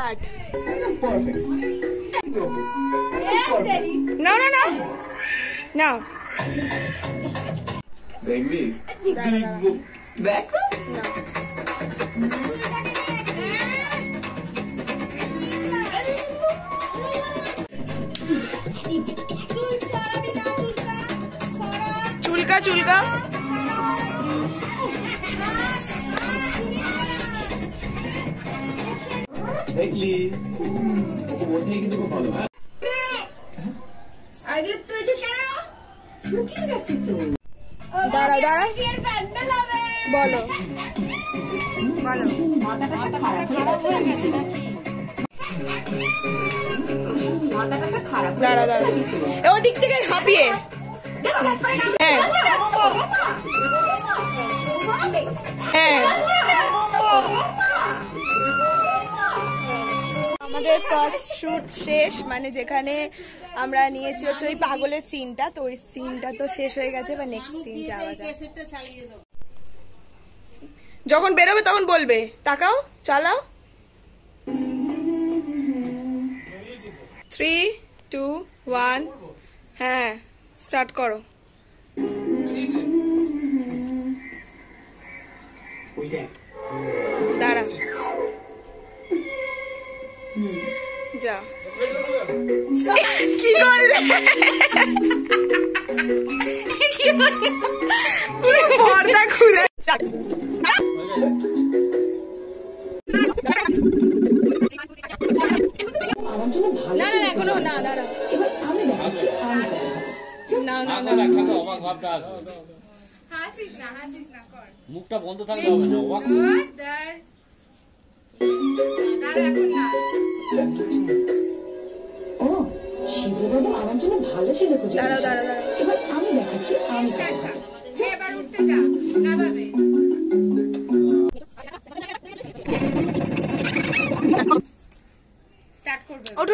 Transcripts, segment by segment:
start. Perfect. No. No. Baby. Back. No. Chulka. দেখলি ওকে বলতেই কিন্তু খুব ভালো। আগে তো এটা কেন শুকিয়ে গেছে তো। দাঁড়া বলো মাথাটা খারাপ হয়ে গেছে নাকি? মাথাটা খারাপ। দাঁড়া ওদিক থেকে হাঁপিয়ে। হ্যাঁ আমাদের ফার্স্ট শুট শেষ, মানে যেখানে আমরা নিয়েছি হচ্ছে ওই পাগলের সিনটা, তো ওই সিনটা তো শেষ হয়ে গেছে, বা নেক্সট সিন যাওয়া যায়। যখন বেরোবে তখন বলবে, তাকাও, চালাও। 3, 2, 1 হ্যাঁ স্টার্ট করো। দাঁড়া যা কি করলে পর্দা খুলে না এখনো না দাঁড়া মুখটা বন্ধ থাকলে হবে না। ও শিববাবু আমার জন্য ভালো ছেলে খুঁজে দাঁড়া এবার আমি দেখাচ্ছি আমি এবার উঠতে যা না ভাবে স্টার্ট করবে। ওঠ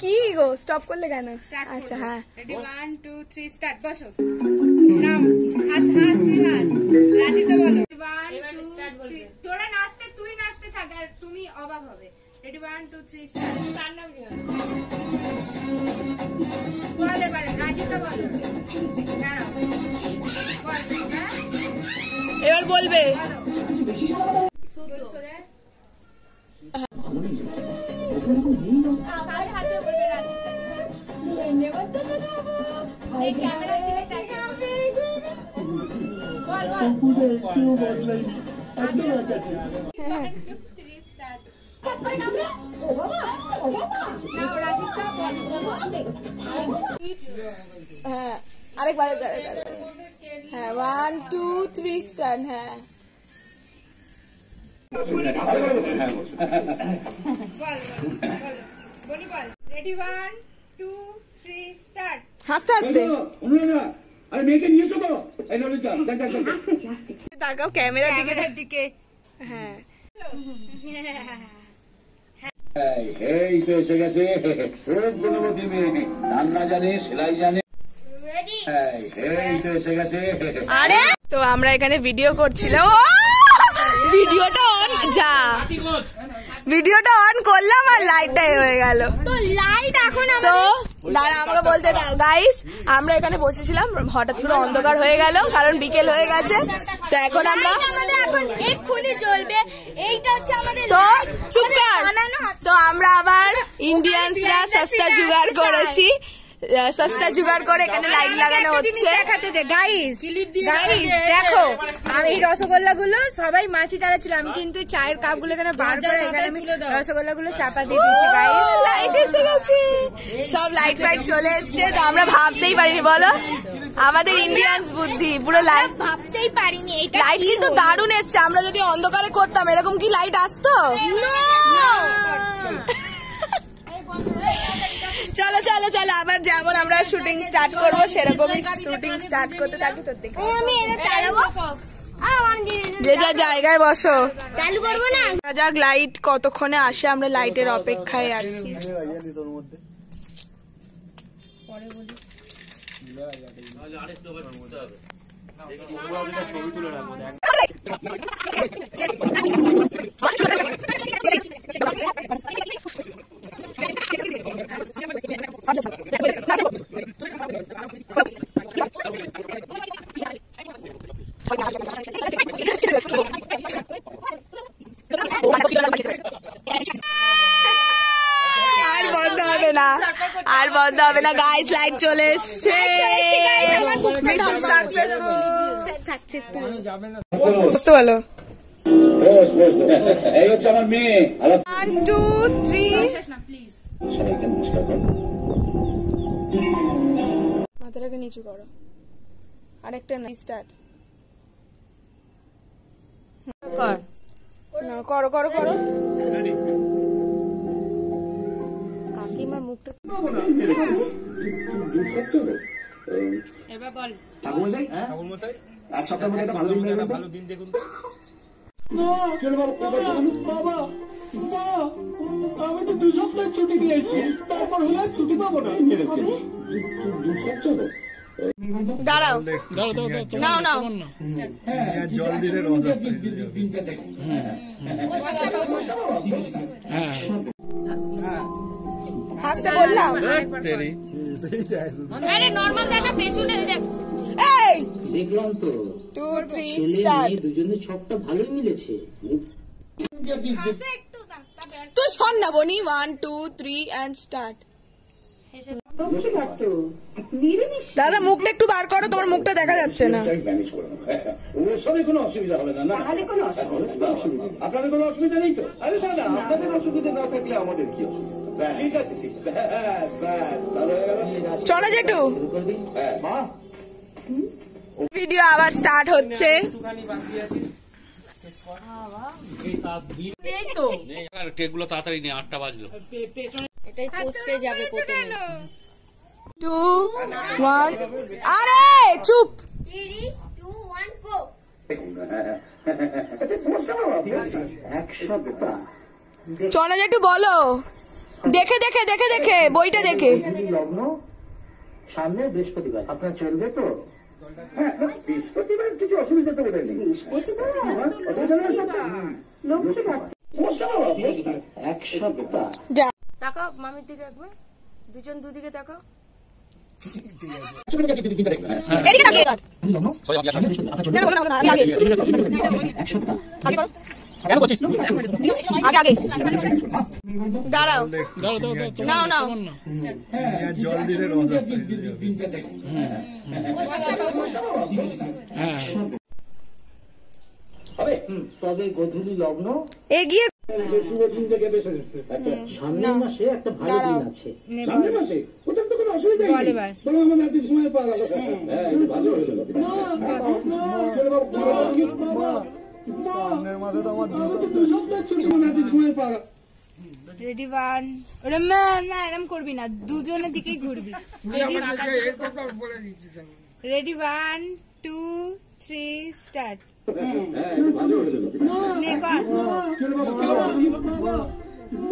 কি গো স্টপ করলে কেন? আচ্ছা হ্যাঁ রেডি 1 2 3 স্টার্ট। বসো নাম হাস তুই হাস রাজিতা বলো 1 2 3 তোরা নাচতে তুই নাচতে থাক আর তুমি অবাক হবে। Ready 1 2 3 start. তার নাম বলে পারে রাজিতা বলো। দাঁড়াও বল এবার বলবে সুরে কার হাতে বলবে রাজিতা। এই ক্যামেরার দিকে তাকিয়ে বল হ্যাঁ আরেকবার হ্যাঁ 1 2 3 স্টার্ট। হ্যাঁ রেডি 1 2 3 স্টার্ট। হাসতে তাকাও ক্যামেরার দিকে। হ্যাঁ এই তো এসে গেছে খুব গুণবতী মেয়ে, রান্না জানে, সেলাই জানে। এই তো এসে গেছে। আরে তো আমরা এখানে ভিডিও করছিলাম, ভিডিওটা অন করলাম আর লাইটটা হয়ে গেল। তো লাইট এখন তো দাঁড়া আমাকে বলতে দাও। গাইস আমরা এখানে বসেছিলাম, হঠাৎ করে অন্ধকার হয়ে গেল কারণ বিকেল হয়ে গেছে। তো এখন আমরা এখন এক্ষুনি জ্বলবে। এইটা হচ্ছে আমাদের তো চুপ কর। তো আমরা আবার ইন্ডিয়ানসরা সস্তা জোগাড় করেছি, সস্তা জোগাড় করে এখানে লাইট লাগানো হচ্ছে। গাইস দেখো এই রসগোল্লা গুলো সবাই মাছি তারা ছিল, আমি কিন্তু চায়ের কাপ গুলো এখানে বার করে এখানে আমি রসগোল্লা গুলো চাপা দিয়ে দিয়েছি। গাইস লাইট এসে গেছে, সব লাইট ফাইট চলে এসছে। তো আমরা ভাবতেই পারিনি, বলো আমাদের ইন্ডিয়ানস বুদ্ধি, পুরো লাইট ভাবতেই পারিনি। লাইট কিন্তু দারুণ এসছে। আমরা যদি অন্ধকারে করতাম এরকম কি লাইট আসতো? চলো চলো চলো আবার যেমন আমরা শুটিং স্টার্ট করবো সেরকমই শুটিং স্টার্ট করতে থাকি। তো দেখি যে যা জায়গায় বসো, চালু করবো না। যাক লাইট কতক্ষণে আসে, আমরা লাইটের অপেক্ষায় আছি। ছবি তুলে রাখবো। আর বন্ধ হবে না, আর বন্ধ হবে না গাইস, লাইট চলে এসছে। Mission successful. বুঝতে পারলো? এই হচ্ছে আমার মেয়ে। 1 2 3 সবাইকে নমস্কার করো। মাথাটাকে নিচু করো। আরেকটা না, স্টার্ট। করো করো করো। কাকিমার মুখটা এবার বল ঠাকুরমশাই, এক সপ্তাহের মধ্যে একটা ভালো দিন দেখুন তো। আমি তো 2 সপ্তাহ ছুটি নিয়ে এসেছি, তারপর হলে ছুটি পাবো না। 2 সপ্তাহ দাঁড়াও, নাও নাও। জল দিলে হাসতে বললাম। আরে নরমাল দেখা পেছনে দেখ। এই দেখলাম তো 2 3 ছেলে স্টার্ট। মেয়ে দুজনে ছকটা ভালোই মিলেছে। তুই শোন না বনি। 1 2 3 এন্ড স্টার্ট। দাদা মুখটা একটু বার করো, তোমার মুখটা দেখা যাচ্ছে না। ম্যানেজ করে নেবো। ওসবে কোনো অসুবিধা হবে না। না আপনাদের কোনো অসুবিধা নেই তো? আরে না না, আপনাদের অসুবিধা না থাকলে আমাদের কি অসুবিধা? ঠিক আছে, ঠিক আছে, ভালো হয়ে গেল। চলো জেঠু, মা ভিডিও আবার স্টার্ট হচ্ছে। কেকগুলো তাড়াতাড়ি নেই, 8টা বাজলো। এটাই পোস্টে যাবে প্রথমে। 2 1 আরে চুপ। 3 2 1 গো। এক সপ্তাহ চলো জেঠু বলো। দেখে দেখে দেখে দেখে বইটা দেখে। লগ্ন সামনে বৃহস্পতিবার, আপনার চলবে তো? হ্যাঁ, বৃহস্পতিবার কিছু অসুবিধা তো বোধহয় নেই। এক সপ্তাহ যা তাকাও মামির দিকে একবার, দুজন দুদিকে তাকাও। এদিকে তাকিয়ে কর। না না না, আগে আগে করো। আগে আগে দাঁড়াও, নাও নাও। জল দিলে হবে। তবে গোধূলি লগ্ন এগিয়ে শুভ দিন থেকে বেশ সামনের মাসে একটা ভালো দিন আছে। সামনের মাসে ওটার তো কোনো অসুবিধা নেই। বলো আমাদের এত সময় পাওয়া গেল। হ্যাঁ, ভালো হয়েছিল। সামনের মাসে তো আমার 2 সপ্তাহ ছুটি, আমাদের এত সময় পাওয়া গেল। রেডি 1 ওরম না এরম করবি না, দুজনের দিকেই ঘুরবি। Ready 1 2 3 start. হ্যাঁ, ভালো হয়েছিল। নে কর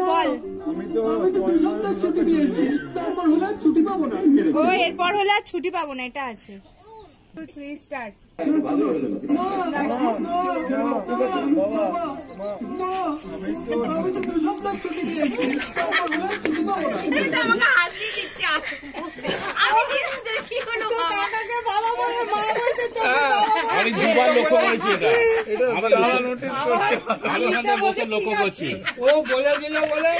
বল। আমি তো 2 সপ্তাহ ছুটি নিয়ে এসেছি, তারপর হলে ছুটি পাবো না। ও এরপর হলে আর ছুটি পাবো না, এটা আছে। 2 3 স্টার্ট। ভালো হয়েছিল। আমি তো 2 সপ্তাহ ছুটি নিয়ে এসেছি, তারপর হলে ছুটি পাবো না। এটা আমাকে হাসি দিচ্ছে। আমি কি হলো কাকাকে বাবা বলে, মা বলছে তোকে বাবা বলে। আমি দুবার লক্ষ্য করেছি এটা। আমার দাদা নোটিস করছে, আমি ওখানে বসে লক্ষ্য করছি। ও বলে দিল বলে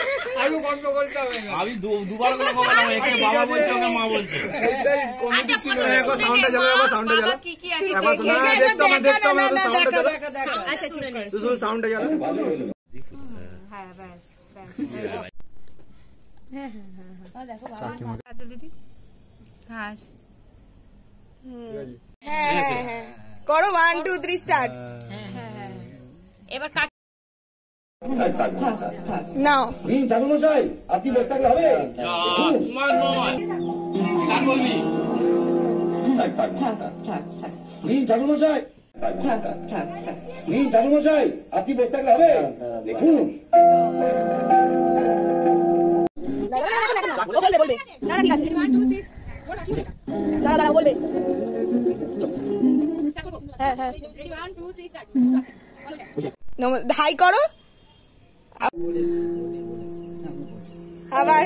আরো গন্ডগোল হবে না। আমি দুবার লক্ষ্য করলাম, একে বাবা বলছে, ওকে মা বলছে। এটাই কমিটি ছিল। সাউন্ডটা জ্বালা, বাবা সাউন্ডটা জ্বালা। কি কি আছে দেখতো আমরা সাউন্ডটা জ্বালা। আচ্ছা শুনে নে। শুধু সাউন্ডটা জ্বালা। হ্যাঁ ব্যাস ব্যাস। হ্যাঁ হ্যাঁ হ্যাঁ হ্যাঁ দেখো বাবা আচ্ছা দিদি হাস। হ্যাঁ হ্যাঁ হ্যাঁ করো। 1 2 3 স্টার্ট। এবার নাও। ঠাকুরমশাই, আপনি বেশ থাকলে হবে। তোমার নয়, স্টার্ট করবি। ঠাকুরমশাই, ঠাকুরমশাই, আপনি বেশ থাকলে হবে। দেখুন বলবে বলবে। না না ঠিক আছে। 1 2 3 দাঁড়া দাঁড়া বলবে। হ্যাঁ হ্যাঁ রেডি 1 2 3 স্টার্ট। হাই করো। আবার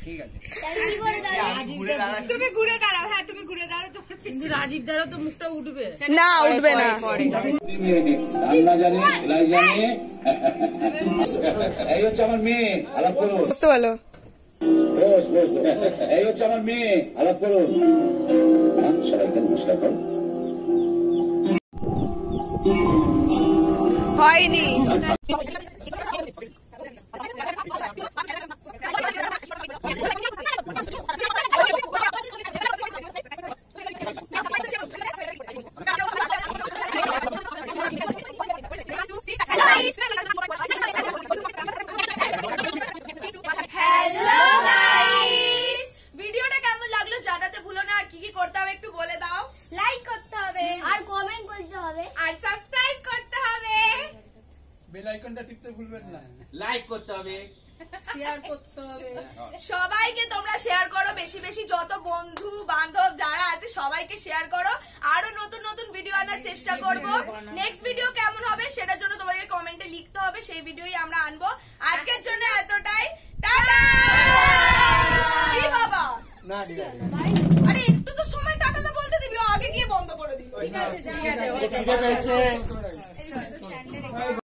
ঠিক আছে। তুমি ঘুরে দাঁড়াও, হ্যাঁ তুমি ঘুরে দাঁড়াও, তোমার কিন্তু রাজীব দারও তো মুখটা উঠবে। না উঠবে না। রান্না জানে, সেলাই জানে। এই হচ্ছে আমার মেয়ে, আলাপ করুন। বুঝতে পারলো? বস বস বস। এই হচ্ছে আমার মেয়ে, আলাপ করুন। সবাইকে নমস্কার করুন। হয়নি। ভিডিওটা কেমন লাগলো জানাতে ভুলো না। আর কি কি করতে হবে একটু বলে দাও। লাইক করতে হবে, আর কমেন্ট করতে হবে, আর সাবস্ক্রাইব করতে হবে, বেল আইকনটা টিপতে ভুলবেন না। লাইক করতে হবে, শেয়ার করতে হবে। সবাইকে তোমরা শেয়ার করো বেশি বেশি, যত বন্ধু বান্ধব যারা আছে সবাইকে শেয়ার করো। আরো নতুন নতুন ভিডিও আনার চেষ্টা করব। নেক্সট ভিডিও কেমন হবে সেটার জন্য তোমাদেরকে কমেন্টে লিখতে হবে, সেই ভিডিওই আমরা আনবো। আজকের জন্য এতটাই, টাটা। কি বাবা, আরে একটু তো সময় টাটাটা বলতে দিবি, ও আগে গিয়ে বন্ধ করে দিল। ঠিক আছে, ঠিক আছে।